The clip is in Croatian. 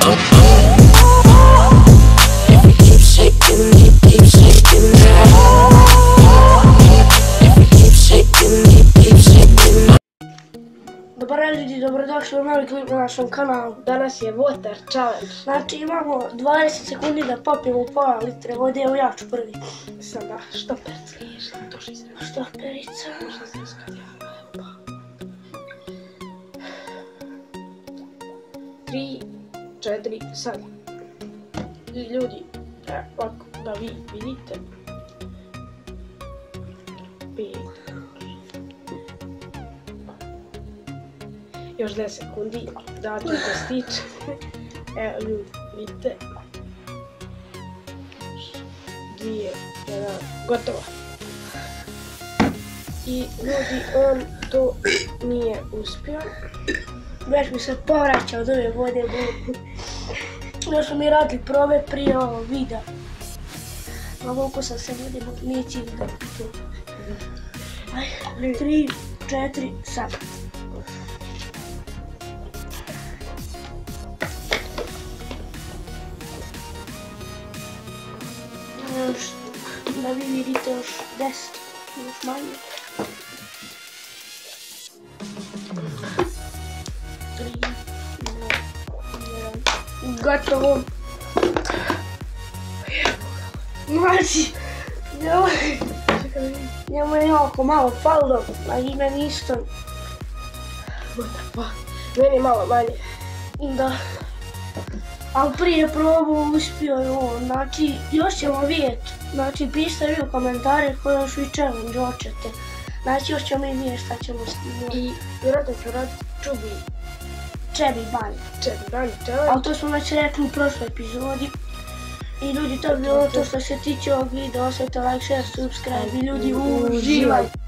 If you keep shaking me, keep shaking that. If you keep shaking me, keep shaking that. Dobar ljudi, dobrodošli u novi klip na našem kanalu. Danas je water challenge. Znači imamo 20 sekundi da popijemo pola litre vode, evo ja ću prvi. Sada štoperski ješ, duši se. Štoperica. 3, 4, sad. Ljudi, ovako da vi vidite. 5. Još 10 sekundi, da ću da stiče. Evo ljudi, vidite. 2, 1, gotovo. I ljudi, on to nije uspio. Već mi se povraća od ove vode. Još smo mi radili probe prije ovog videa. A volko sam se vodimo, neće da to. 3, 4, sad. Da vi vidite još 10, još manje. 3, 2, 1, gotovo. Znači, njemu je jako malo falilo, a i meni isto. Meni malo manje. Da. Ali prije probu uspio je on, znači još ćemo vidjeti. Znači pišite vi u komentare koji još vi challenge hoćete. Znači još ćemo i vidjeti šta ćemo snimati. I vjerojatno ću raditi Čebi banje. challenge. Ali to smo već rekli u prošloj epizodi. I ljudi, to je bilo to što se tiče ovog videa, ostavite like, share, subscribe i ljudi uživajte.